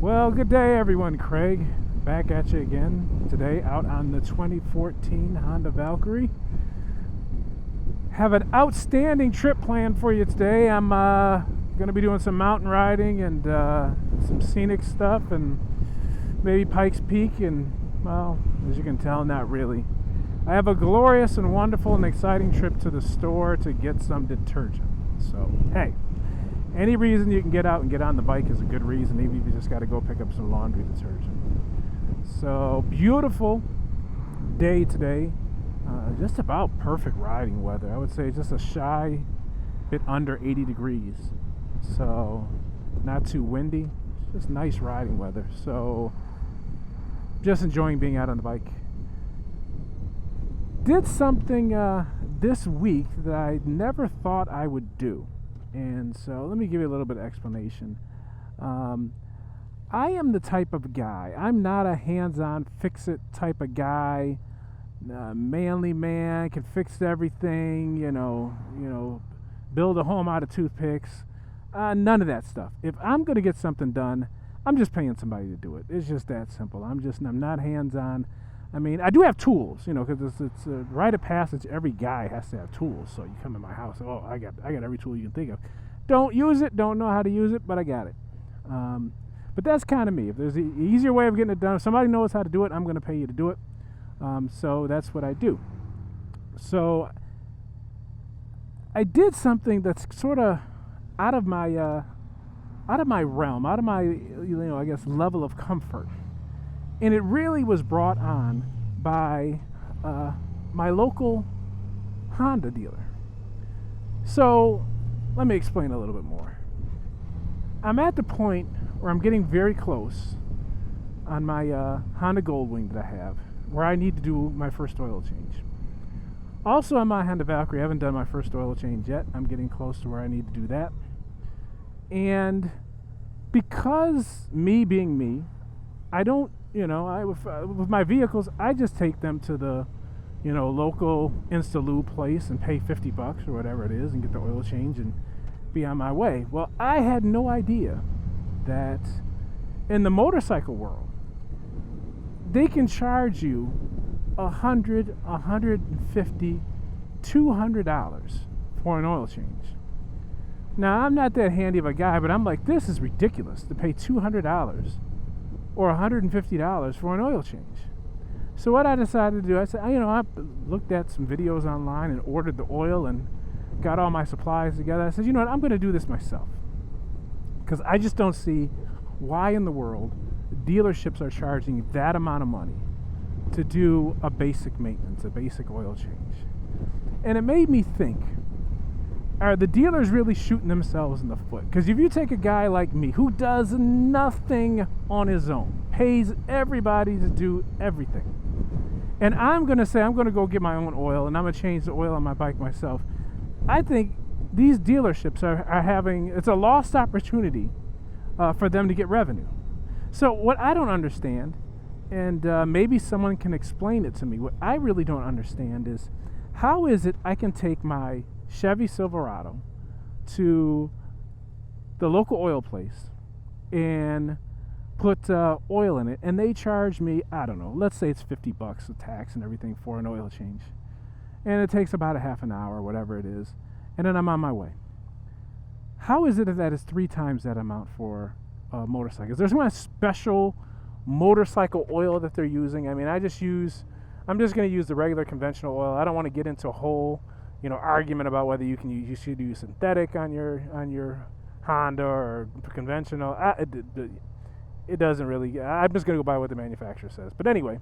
Well, good day everyone. Craig back at you again today out on the 2014 Honda Valkyrie. Have an outstanding trip planned for you today. I'm going to be doing some mountain riding and some scenic stuff and maybe Pikes Peak, and well, as you can tell, not really. I have a glorious and wonderful and exciting trip to the store to get some detergent. So hey, any reason you can get out and get on the bike is a good reason, even if you just got to go pick up some laundry detergent. So beautiful day today. Just about perfect riding weather. I would say just a shy bit under 80 degrees. So not too windy, just nice riding weather. So just enjoying being out on the bike. Did something this week that I never thought I would do. And so let me give you a little bit of explanation. I am the type of guy, I'm not a hands-on fix-it type of guy, manly man, can fix everything, you know, build a home out of toothpicks, none of that stuff. If I'm going to get something done, I'm just paying somebody to do it. It's just that simple. I'm not hands-on. I mean, I do have tools, you know, because it's a rite of passage. Every guy has to have tools. So you come in my house, oh, I got every tool you can think of. Don't use it, don't know how to use it, but I got it. But that's kind of me. If there's an easier way of getting it done, if somebody knows how to do it, I'm going to pay you to do it. So that's what I do. So I did something that's sort of out of my realm, out of my, I guess, level of comfort. And it really was brought on by my local Honda dealer. So let me explain a little bit more. I'm at the point where I'm getting very close on my Honda Goldwing that I have, where I need to do my first oil change. Also on my Honda Valkyrie, I haven't done my first oil change yet. I'm getting close to where I need to do that. And because me being me, I don't, with my vehicles, I just take them to the, local Insta-Lube place and pay $50 or whatever it is and get the oil change and be on my way. Well, I had no idea that in the motorcycle world, they can charge you $100, $150, $200 for an oil change. Now, I'm not that handy of a guy, but I'm like, this is ridiculous to pay $200 or $150 for an oil change. So what I decided to do, I said, I looked at some videos online and ordered the oil and got all my supplies together. I said, I'm going to do this myself, because I just don't see why in the world dealerships are charging that amount of money to do a basic maintenance, a basic oil change. And it made me think, are the dealers really shooting themselves in the foot? Because if you take a guy like me who does nothing on his own, pays everybody to do everything, and I'm going to say I'm going to go get my own oil and I'm going to change the oil on my bike myself, I think these dealerships are having, it's a lost opportunity for them to get revenue. So what I don't understand, and maybe someone can explain it to me, what I really don't understand is, how is it I can take my Chevy Silverado to the local oil place and put oil in it, and they charge me, I don't know, let's say it's $50 of tax and everything for an oil change, and it takes about a half an hour, whatever it is, and then I'm on my way. How is it that is 3 times that amount for motorcycles? There's one special motorcycle oil that they're using. I mean, I'm just going to use the regular conventional oil. I don't want to get into a whole argument about whether you should use synthetic on your Honda or conventional. It doesn't really. I'm just going to go by what the manufacturer says. But anyway,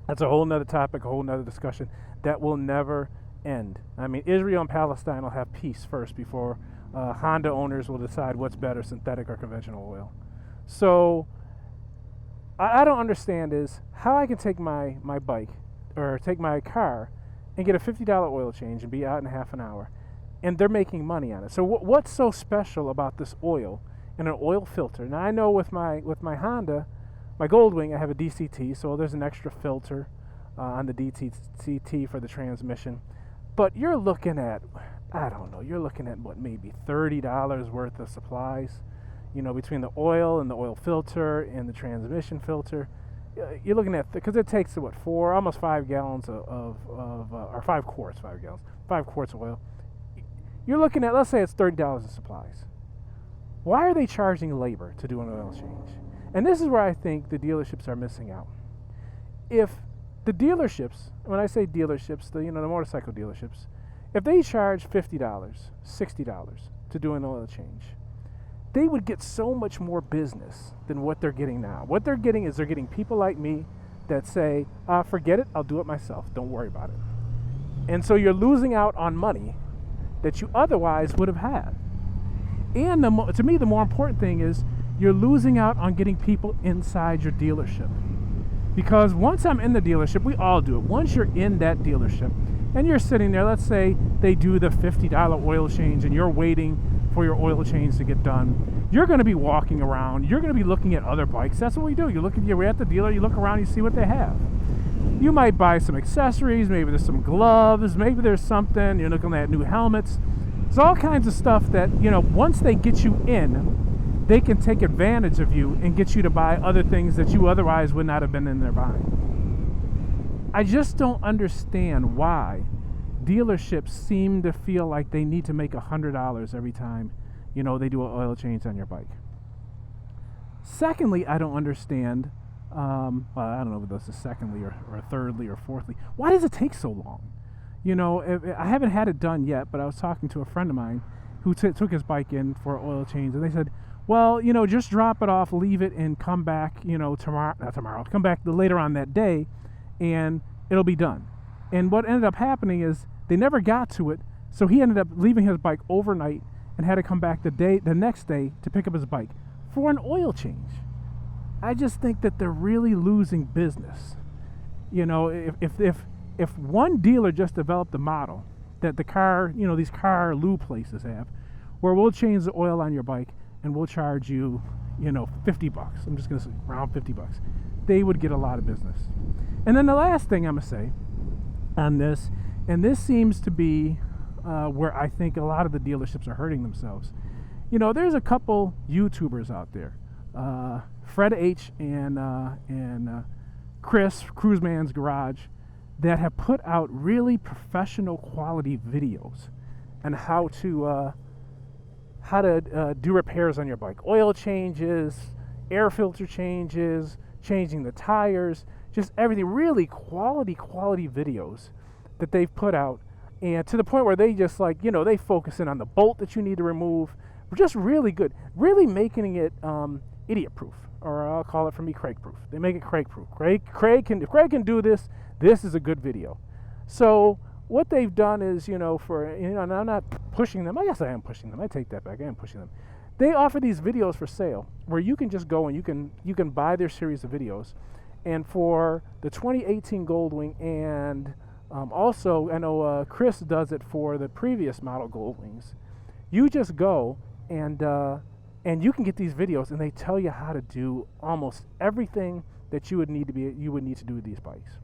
that's a whole nother topic, a whole nother discussion that will never end. I mean, Israel and Palestine will have peace first before Honda owners will decide what's better, synthetic or conventional oil. So I don't understand is how I can take my bike or take my car and get a $50 oil change and be out in half an hour, and they're making money on it. So what's so special about this oil and an oil filter? Now I know with my Honda, my Goldwing, I have a DCT, so there's an extra filter on the DCT for the transmission. But you're looking at, I don't know, you're looking at what, maybe $30 worth of supplies. between the oil and the oil filter and the transmission filter. You're looking at, because it takes almost 5 gallons or 5 quarts, 5 quarts of oil. You're looking at, let's say it's $30 in supplies. Why are they charging labor to do an oil change? And this is where I think the dealerships are missing out. If the dealerships, when I say dealerships, the motorcycle dealerships, if they charge $50, $60 to do an oil change, they would get so much more business than what they're getting now. What they're getting is they're getting people like me that say, forget it, I'll do it myself, don't worry about it. And so you're losing out on money that you otherwise would have had. And to me, the more important thing is you're losing out on getting people inside your dealership. Because once I'm in the dealership, we all do it. Once you're in that dealership and you're sitting there, let's say they do the $50 oil change and you're waiting for your oil change to get done, you're going to be walking around, you're going to be looking at other bikes. That's what we do. You're at the dealer, you look around, you see what they have. You might buy some accessories, maybe there's some gloves, maybe there's something, you're looking at new helmets. There's all kinds of stuff that, once they get you in, they can take advantage of you and get you to buy other things that you otherwise would not have been in there buying. I just don't understand why dealerships seem to feel like they need to make $100 every time, they do an oil change on your bike. Secondly, I don't understand, I don't know if this is secondly or thirdly or fourthly, why does it take so long? I haven't had it done yet, but I was talking to a friend of mine who took his bike in for an oil change, and they said, well, just drop it off, leave it, and come back, come back later on that day, and it'll be done. And what ended up happening is they never got to it, so he ended up leaving his bike overnight and had to come back the next day to pick up his bike for an oil change. I just think that they're really losing business. If one dealer just developed a model that the car, these car lube places have, where we'll change the oil on your bike and we'll charge you, $50. I'm just going to say around $50. They would get a lot of business. And then the last thing I'm going to say on this, and this seems to be where I think a lot of the dealerships are hurting themselves. There's a couple YouTubers out there, Fred H and Chris, Cruiseman's Garage, that have put out really professional quality videos on how to do repairs on your bike, oil changes, air filter changes, changing the tires, just everything, really quality videos that they've put out, and to the point where they just they focus in on the bolt that you need to remove, just really good, really making it idiot proof, or I'll call it for me Craig proof. They make it Craig proof. Craig can do this. This is a good video. So what they've done is, and I'm not pushing them. I guess I am pushing them. I take that back. I am pushing them. They offer these videos for sale where you can just go and you can buy their series of videos. And for the 2018 Goldwing, and also I know Chris does it for the previous model Goldwings, you just go and you can get these videos, and they tell you how to do almost everything that you would need to do with these bikes.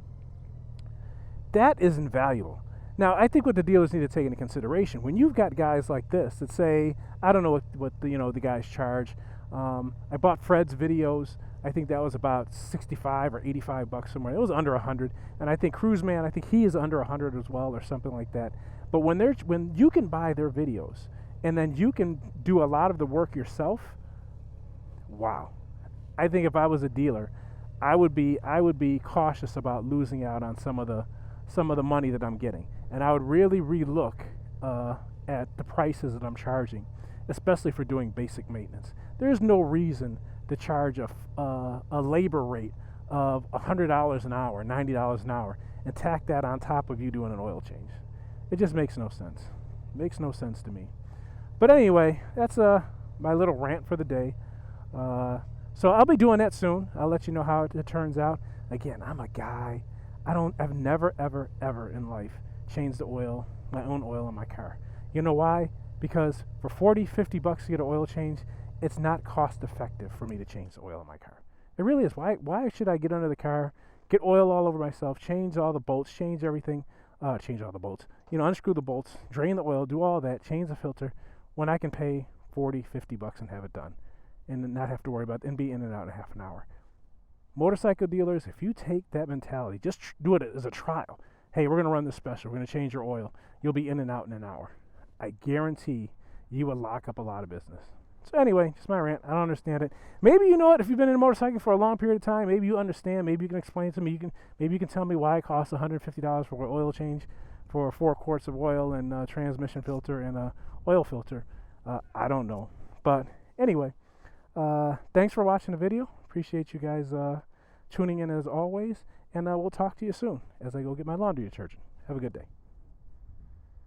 That is invaluable. Now, I think what the dealers need to take into consideration, when you've got guys like this that say, I don't know what the guys charge. I bought Fred's videos. I think that was about $65 or $85 somewhere. It was under 100. And I think Cruiseman, I think he is under 100 as well, or something like that. But when you can buy their videos and then you can do a lot of the work yourself, wow. I think if I was a dealer, I would be cautious about losing out on some of the money that I'm getting, and I would really relook at the prices that I'm charging, especially for doing basic maintenance. There's no reason to charge a labor rate of $100 an hour, $90 an hour, and tack that on top of you doing an oil change. It just makes no sense. It makes no sense to me. But anyway, that's my little rant for the day. So I'll be doing that soon. I'll let you know how it turns out. Again, I'm a guy. I've never, ever in life changed my own oil in my car. You know why? Because for $40, $50 to get an oil change, it's not cost effective for me to change the oil in my car. It really is. Why should I get under the car, get oil all over myself, change all the bolts, change everything, unscrew the bolts, drain the oil, do all that, change the filter, when I can pay $40, $50 and have it done? and not have to worry about it and be in and out in half an hour. Motorcycle dealers, if you take that mentality, just do it as a trial. Hey, we're going to run this special. We're going to change your oil. You'll be in and out in an hour. I guarantee you would lock up a lot of business. So anyway, just my rant. I don't understand it. Maybe you know it if you've been in motorcycling for a long period of time. Maybe you understand. Maybe you can explain it to me. Maybe you can tell me why it costs $150 for an oil change for 4 quarts of oil and a transmission filter and a oil filter. I don't know. But anyway, thanks for watching the video. Appreciate you guys tuning in as always. And we'll talk to you soon as I go get my laundry detergent. Have a good day.